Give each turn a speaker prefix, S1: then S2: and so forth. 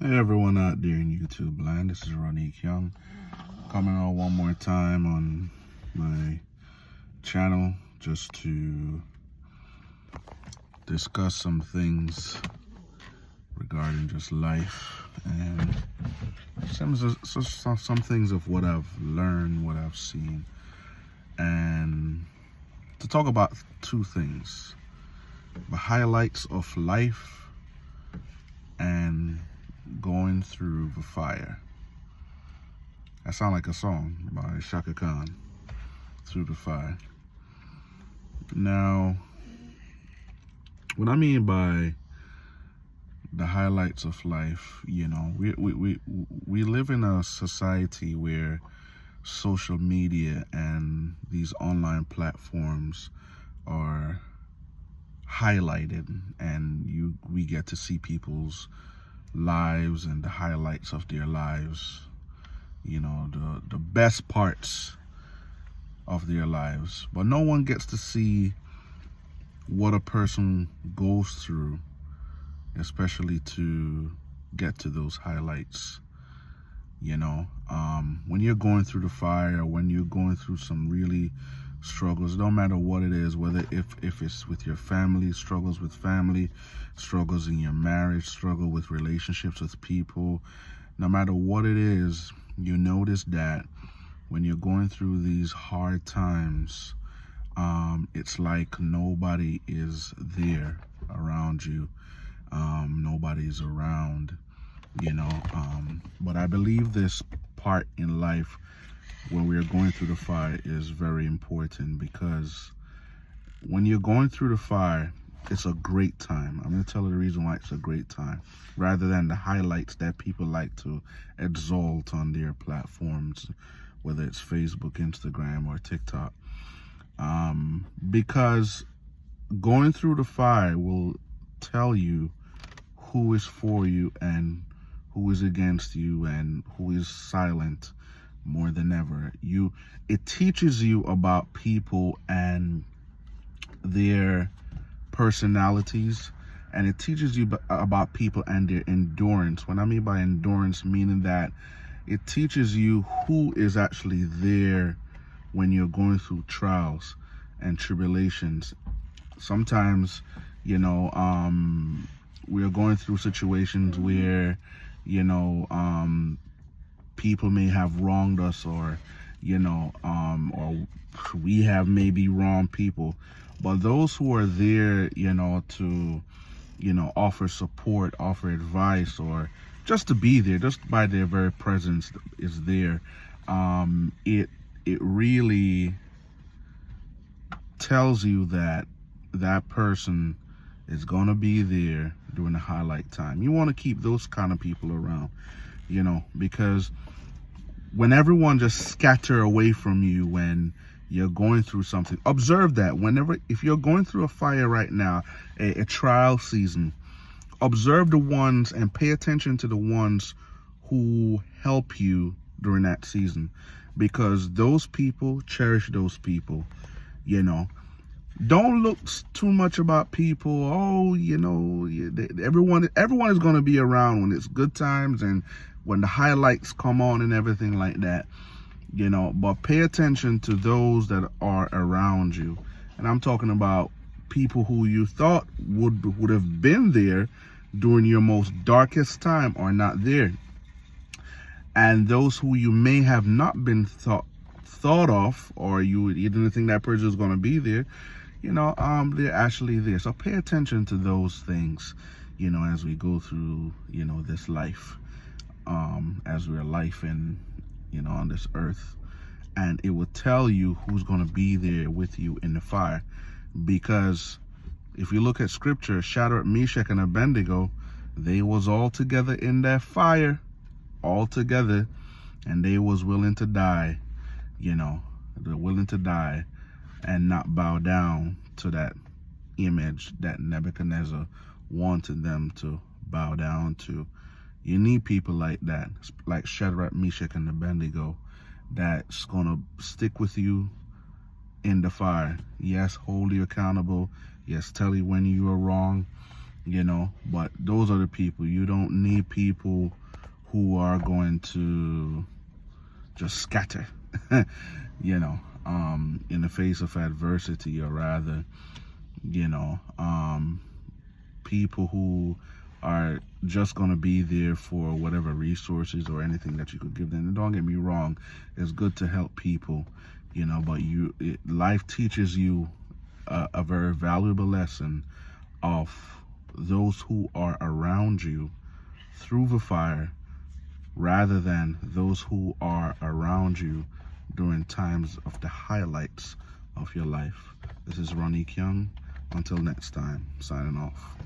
S1: Hey everyone out there in YouTube land, this is Ronique Young coming on one more time on my channel just to discuss some things regarding just life and some things of what I've learned, what I've seen, and to talk about two things: the highlights of life and going through the fire. That sounds like a song by Shaka Khan, Through the Fire. Now, what I mean by the highlights of life, we live in a society where social media and these online platforms are highlighted, and we get to see people's lives and the highlights of their lives, the best parts of their lives, but no one gets to see what a person goes through, especially to get to those highlights. When you're going through the fire, when you're going through some really struggles, no matter what it is, whether if it's with your family, struggles with family, struggles in your marriage, struggle with relationships with people, no matter what it is, you notice that when you're going through these hard times, it's like nobody is there around you. Nobody's around, but I believe this part in life when we're going through the fire is very important, because when you're going through the fire, it's a great time. I'm going to tell you the reason why it's a great time, rather than the highlights that people like to exalt on their platforms, whether it's Facebook, Instagram, or TikTok. Because going through the fire will tell you who is for you and who is against you and who is silent more than ever. It teaches you about people and their personalities, and it teaches you about people and their endurance. What I mean by endurance, meaning that it teaches you who is actually there when you're going through trials and tribulations. Sometimes, we're going through situations where, people may have wronged us, or we have maybe wronged people. But those who are there, to, offer support, offer advice, or just to be there, just by their very presence is there, it really tells you that that person is going to be there during the highlight time. You want to keep those kind of people around, because when everyone just scatter away from you when you're going through something, observe that if you're going through a fire right now, a trial season, observe the ones and pay attention to the ones who help you during that season, because those people cherish those people. Don't look too much about people. Everyone is going to be around when it's good times and when the highlights come on and everything like that, but pay attention to those that are around you. And I'm talking about people who you thought would have been there during your most darkest time are not there, and those who you may have not been thought of, or you didn't think that person was going to be there, they're actually there. So pay attention to those things, as we go through, this life, as we're life in, on this earth. And it will tell you who's going to be there with you in the fire. Because if you look at scripture, Shadrach, Meshach, and Abednego, they was all together in that fire, all together, and they was willing to die, they're willing to die and not bow down to that image that Nebuchadnezzar wanted them to bow down to. You need people like that, like Shadrach, Meshach, and Abednego, that's gonna stick with you in the fire. Yes, hold you accountable. Yes, tell you when you are wrong. But those are the people. You don't need people who are going to just scatter, in the face of adversity, or rather, people who are just going to be there for whatever resources or anything that you could give them. And don't get me wrong, it's good to help people, but life teaches you a very valuable lesson of those who are around you through the fire, rather than those who are around you during times of the highlights of your life. This is Ronnie Young. Until next time, signing off.